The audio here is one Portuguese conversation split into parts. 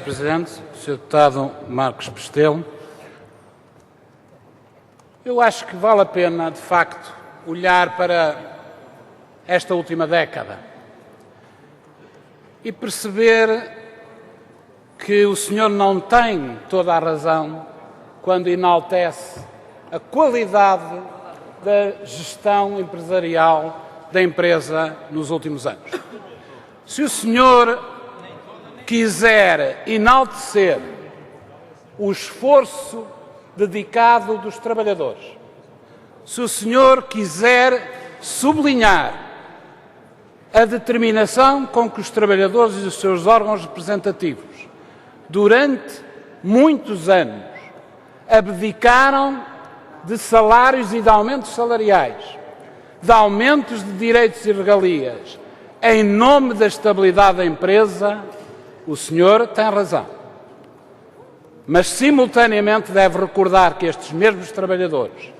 Presidente, Sr. Deputado Marcos Pestelo, eu acho que vale a pena, de facto, olhar para esta última década e perceber que o senhor não tem toda a razão quando enaltece a qualidade da gestão empresarial da empresa nos últimos anos. Se o senhor quiser enaltecer o esforço dedicado dos trabalhadores, se o senhor quiser sublinhar a determinação com que os trabalhadores e os seus órgãos representativos, durante muitos anos, abdicaram de salários e de aumentos salariais, de aumentos de direitos e regalias, em nome da estabilidade da empresa, o senhor tem razão. Mas, simultaneamente, deve recordar que estes mesmos trabalhadores,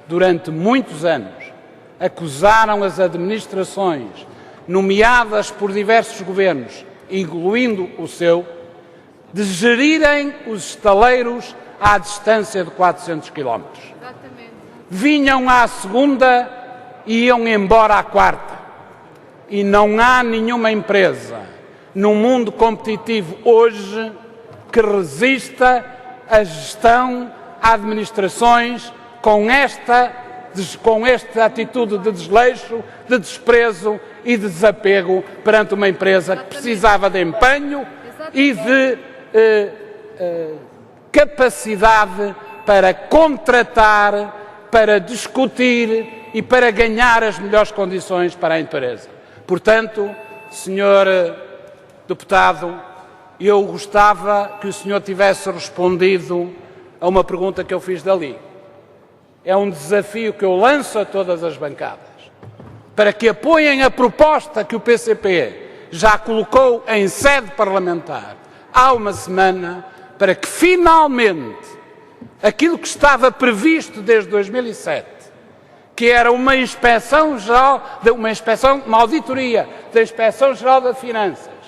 durante muitos anos, acusaram as administrações, nomeadas por diversos governos, incluindo o seu, de gerirem os estaleiros à distância de 400 km. Vinham à segunda e iam embora à quarta. E não há nenhuma empresa no mundo competitivo hoje que resista à gestão, a administrações com esta atitude de desleixo, de desprezo e de desapego perante uma empresa que precisava de empenho e de capacidade para contratar, para discutir e para ganhar as melhores condições para a empresa. Portanto, Sr. Deputado, eu gostava que o senhor tivesse respondido a uma pergunta que eu fiz dali. É um desafio que eu lanço a todas as bancadas, para que apoiem a proposta que o PCP já colocou em sede parlamentar há uma semana, para que finalmente aquilo que estava previsto desde 2007, que era uma auditoria da Inspeção-Geral das Finanças,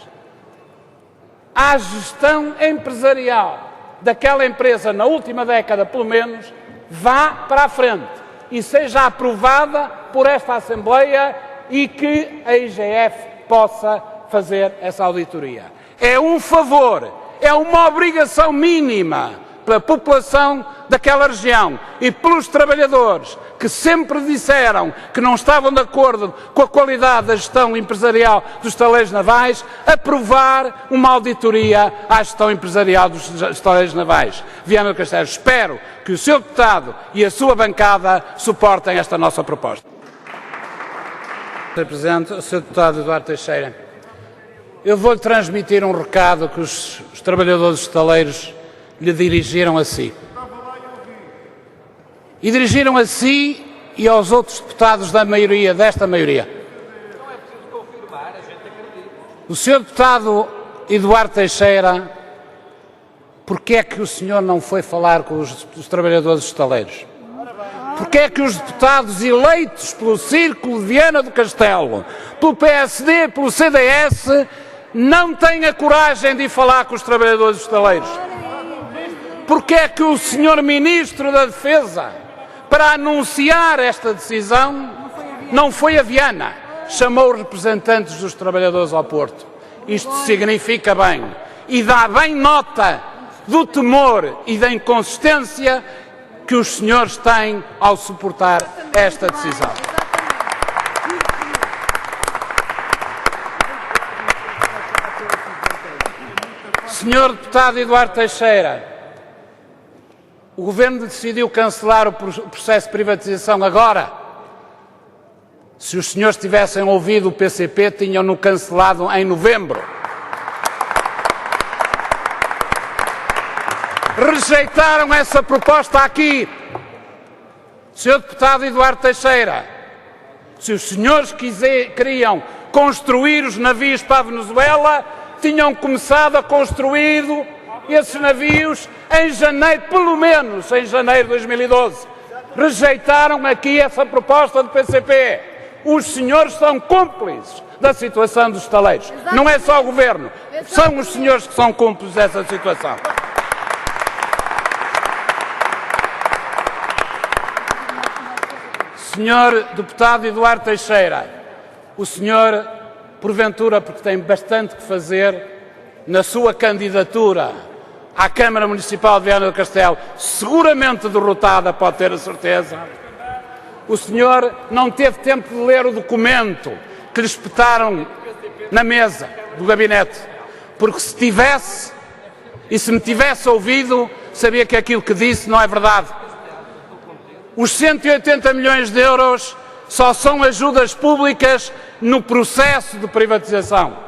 à gestão empresarial daquela empresa na última década, pelo menos, vá para a frente e seja aprovada por esta Assembleia e que a IGF possa fazer essa auditoria. É um favor, é uma obrigação mínima pela população daquela região e pelos trabalhadores que sempre disseram que não estavam de acordo com a qualidade da gestão empresarial dos estaleiros navais, aprovar uma auditoria à gestão empresarial dos estaleiros navais. Viana do Castelo, espero que o Sr. Deputado e a sua bancada suportem esta nossa proposta. Sr. Presidente, o Sr. Deputado Eduardo Teixeira, eu vou-lhe transmitir um recado que os trabalhadores estaleiros lhe dirigiram a si. E dirigiram a si e aos outros deputados da maioria, desta maioria. O Sr. Deputado Eduardo Teixeira, porquê é que o senhor não foi falar com os trabalhadores estaleiros? Porquê é que os deputados eleitos pelo Círculo de Viana do Castelo, pelo PSD, pelo CDS, não têm a coragem de ir falar com os trabalhadores estaleiros? Porquê é que o senhor Ministro da Defesa, para anunciar esta decisão, não foi a Viana, chamou os representantes dos trabalhadores ao Porto? Isto significa bem e dá bem nota do temor e da inconsistência que os senhores têm ao suportar esta decisão. Senhor Deputado Eduardo Teixeira, o Governo decidiu cancelar o processo de privatização agora. Se os senhores tivessem ouvido o PCP, tinham-no cancelado em novembro. Rejeitaram essa proposta aqui. Sr. Deputado Eduardo Teixeira, se os senhores queriam construir os navios para a Venezuela, tinham começado a construir esses navios em janeiro, pelo menos em janeiro de 2012. Rejeitaram aqui essa proposta do PCP. Os senhores são cúmplices da situação dos estaleiros. Não é só o Governo, são os senhores que são cúmplices dessa situação. Senhor deputado Eduardo Teixeira, o senhor, porventura, porque tem bastante que fazer na sua candidatura à Câmara Municipal de Viana do Castelo, seguramente derrotada, pode ter a certeza, o senhor não teve tempo de ler o documento que lhe espetaram na mesa do gabinete, porque se tivesse, e se me tivesse ouvido, sabia que aquilo que disse não é verdade. Os 180 milhões de euros só são ajudas públicas no processo de privatização.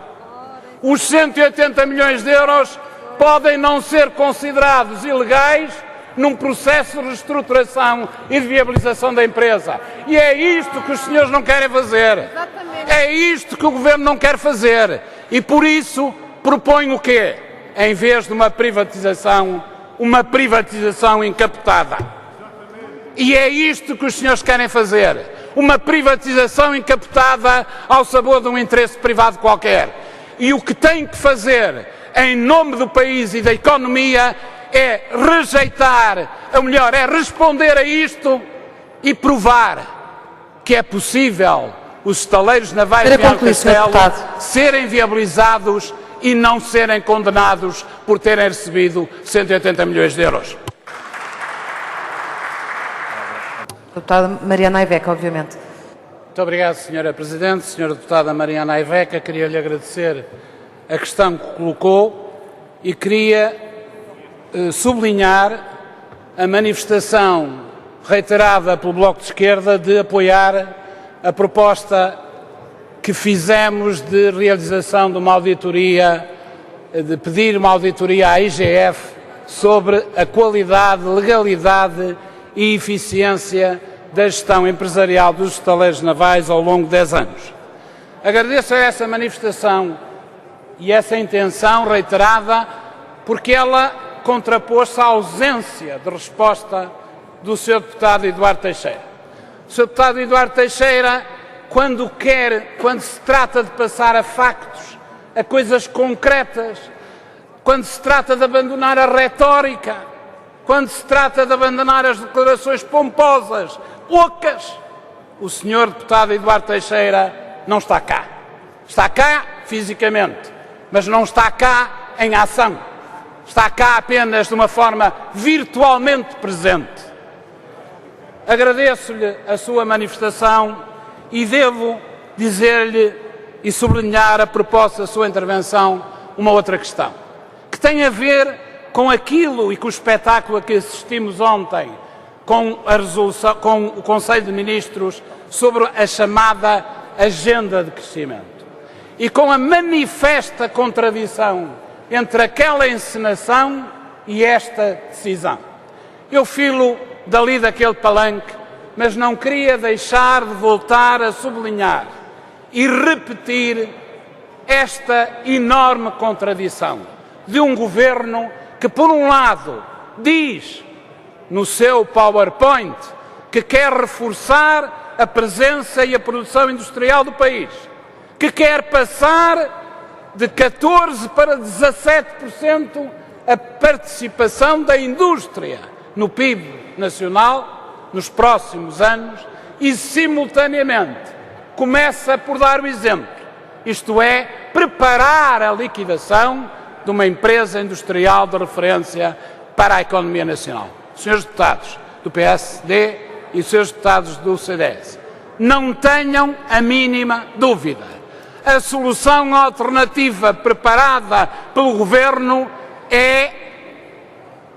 Os 180 milhões de euros podem não ser considerados ilegais num processo de reestruturação e de viabilização da empresa. E é isto que os senhores não querem fazer. É isto que o Governo não quer fazer. E por isso propõe o quê? Em vez de uma privatização encapotada. E é isto que os senhores querem fazer. Uma privatização encapotada ao sabor de um interesse privado qualquer. E o que tem que fazer em nome do país e da economia é rejeitar, ou melhor, é responder a isto e provar que é possível os estaleiros navais de Viana do Castelo serem viabilizados e não serem condenados por terem recebido 180 milhões de euros. Deputada Mariana Aiveca, obviamente. Muito obrigado, Sra. Presidente. Sra. Deputada Mariana Aiveca, queria-lhe agradecer a questão que colocou e queria sublinhar a manifestação reiterada pelo Bloco de Esquerda de apoiar a proposta que fizemos de realização de uma auditoria, de pedir uma auditoria à IGF sobre a qualidade, legalidade e eficiência da gestão empresarial dos estaleiros navais ao longo de 10 anos. Agradeço a essa manifestação e essa intenção reiterada porque ela contrapôs-se à ausência de resposta do Sr. Deputado Eduardo Teixeira. O Sr. Deputado Eduardo Teixeira, quando se trata de passar a factos, a coisas concretas, quando se trata de abandonar a retórica, quando se trata de abandonar as declarações pomposas, ocas, o Sr. Deputado Eduardo Teixeira não está cá. Está cá fisicamente, mas não está cá em ação. Está cá apenas de uma forma virtualmente presente. Agradeço-lhe a sua manifestação e devo dizer-lhe e sublinhar a propósito da sua intervenção uma outra questão, que tem a ver com aquilo e com o espetáculo a que assistimos ontem com o Conselho de Ministros sobre a chamada Agenda de Crescimento e com a manifesta contradição entre aquela encenação e esta decisão. Eu filo dali daquele palanque, mas não queria deixar de voltar a sublinhar e repetir esta enorme contradição de um Governo que, por um lado, diz no seu PowerPoint que quer reforçar a presença e a produção industrial do país, que quer passar de 14% para 17% a participação da indústria no PIB nacional nos próximos anos e, simultaneamente, começa por dar o exemplo, isto é, preparar a liquidação de uma empresa industrial de referência para a economia nacional. Senhores deputados do PSD e senhores deputados do CDS, não tenham a mínima dúvida. A solução alternativa preparada pelo Governo é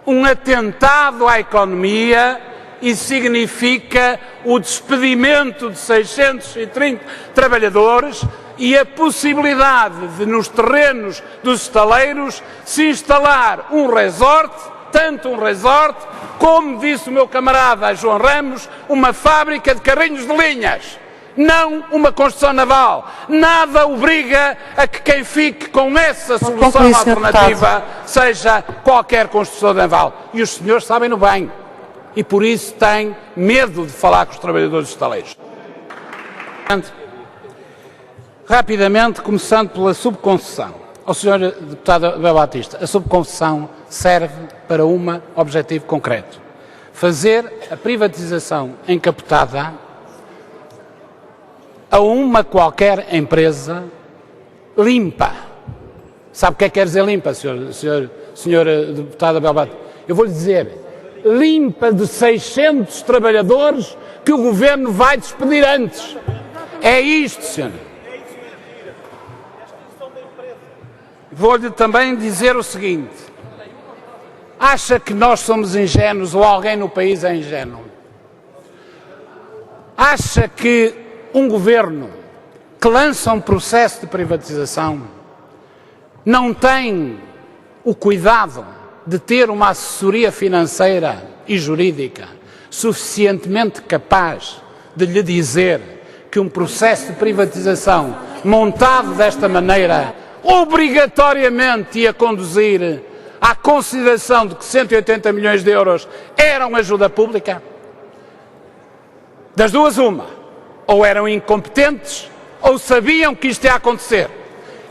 um atentado à economia e significa o despedimento de 630 trabalhadores e a possibilidade de, nos terrenos dos estaleiros, se instalar um resort, tanto um resort, como disse o meu camarada João Ramos, uma fábrica de carrinhos de linhas, não uma construção naval. Nada obriga a que quem fique com essa solução alternativa seja qualquer construção naval. E os senhores sabem-no bem. E por isso têm medo de falar com os trabalhadores dos estaleiros. Rapidamente, começando pela subconcessão. Ao Sr. Deputado Abel Batista, a subconcessão serve para um objetivo concreto: fazer a privatização encapotada a uma qualquer empresa limpa. Sabe o que quer dizer limpa, senhor Deputado Abel Batista? Eu vou-lhe dizer, limpa de 600 trabalhadores que o Governo vai despedir antes. É isto, senhor. Vou-lhe também dizer o seguinte: acha que nós somos ingênuos ou alguém no país é ingênuo? Acha que um governo que lança um processo de privatização não tem o cuidado de ter uma assessoria financeira e jurídica suficientemente capaz de lhe dizer que um processo de privatização montado desta maneira obrigatoriamente ia conduzir à consideração de que 180 milhões de euros eram ajuda pública? Das duas uma, ou eram incompetentes ou sabiam que isto ia acontecer.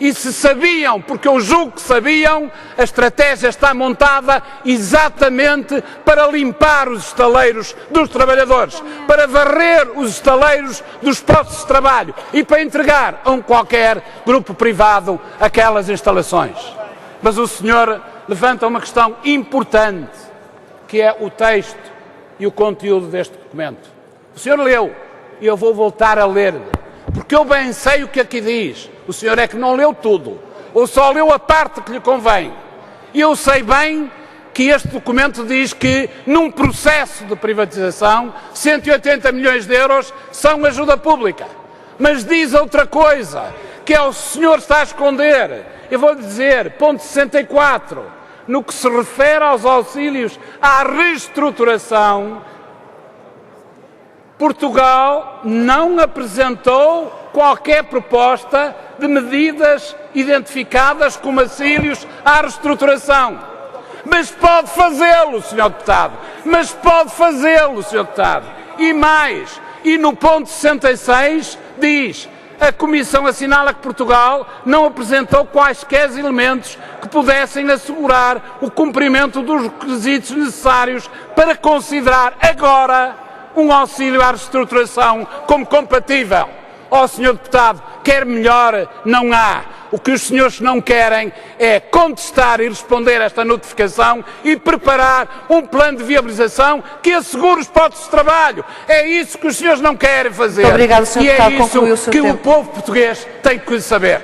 E se sabiam, porque eu julgo que sabiam, a estratégia está montada exatamente para limpar os estaleiros dos trabalhadores, para varrer os estaleiros dos postos de trabalho e para entregar a um qualquer grupo privado aquelas instalações. Mas o senhor levanta uma questão importante, que é o texto e o conteúdo deste documento. O senhor leu, e eu vou voltar a ler, porque eu bem sei o que aqui diz. O senhor é que não leu tudo, ou só leu a parte que lhe convém. E eu sei bem que este documento diz que, num processo de privatização, 180 milhões de euros são ajuda pública. Mas diz outra coisa, que é o senhor está a esconder. Eu vou-lhe dizer, ponto 64, no que se refere aos auxílios à reestruturação, Portugal não apresentou qualquer proposta de medidas identificadas como auxílios à reestruturação. Mas pode fazê-lo, Sr. Deputado. Mas pode fazê-lo, Sr. Deputado. E mais, e no ponto 66 diz: a Comissão assinala que Portugal não apresentou quaisquer elementos que pudessem assegurar o cumprimento dos requisitos necessários para considerar agora um auxílio à reestruturação como compatível. Ó, Sr. Deputado, quer melhor? Não há. O que os senhores não querem é contestar e responder a esta notificação e preparar um plano de viabilização que assegure os postos de trabalho. É isso que os senhores não querem fazer. Muito obrigado, Sr. Deputado. E é isso que o povo português tem que saber.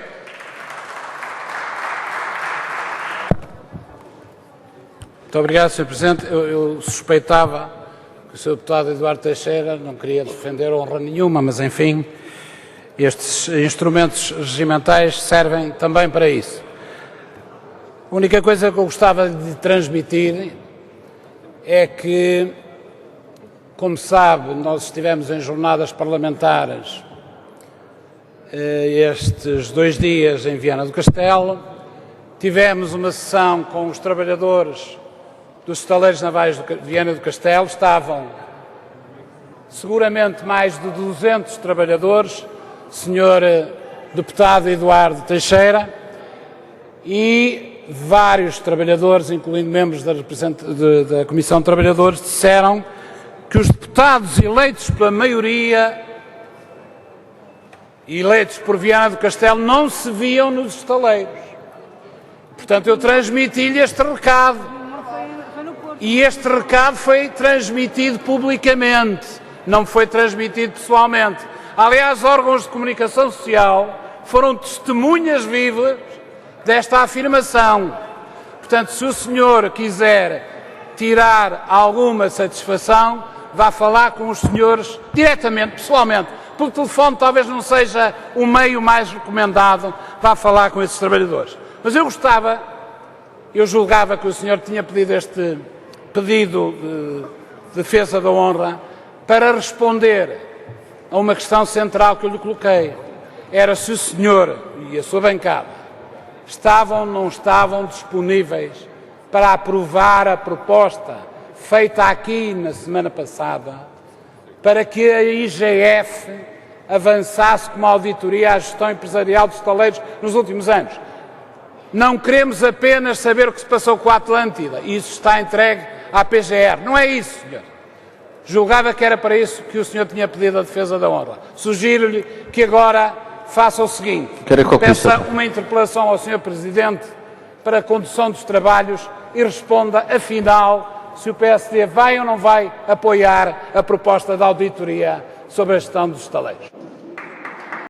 Muito obrigado, Sr. Presidente. Eu suspeitava que o Sr. Deputado Eduardo Teixeira não queria defender honra nenhuma, mas enfim, estes instrumentos regimentais servem também para isso. A única coisa que eu gostava de transmitir é que, como sabe, nós estivemos em jornadas parlamentares estes 2 dias em Viana do Castelo, tivemos uma sessão com os trabalhadores dos estaleiros navais de Viana do Castelo, estavam seguramente mais de 200 trabalhadores, Sr. Deputado Eduardo Teixeira, e vários trabalhadores, incluindo membros da Comissão de Trabalhadores, disseram que os deputados eleitos pela maioria, eleitos por Viana do Castelo, não se viam nos estaleiros. Portanto, eu transmiti-lhe este recado. E este recado foi transmitido publicamente, não foi transmitido pessoalmente. Aliás, órgãos de comunicação social foram testemunhas vivas desta afirmação. Portanto, se o senhor quiser tirar alguma satisfação, vá falar com os senhores diretamente, pessoalmente. Pelo telefone talvez não seja o meio mais recomendado, vá falar com esses trabalhadores. Mas eu julgava que o senhor tinha pedido este pedido de defesa da honra para responder a uma questão central que eu lhe coloquei. Era se o senhor e a sua bancada estavam ou não estavam disponíveis para aprovar a proposta feita aqui na semana passada para que a IGF avançasse com uma auditoria à gestão empresarial dos estaleiros nos últimos anos. Não queremos apenas saber o que se passou com a Atlântida, e isso está entregue à PGR. Não é isso, senhor. Julgava que era para isso que o senhor tinha pedido a defesa da honra. Sugiro-lhe que agora faça o seguinte. Peça uma interpelação ao senhor Presidente para a condução dos trabalhos e responda, afinal, se o PSD vai ou não vai apoiar a proposta da auditoria sobre a gestão dos estaleiros.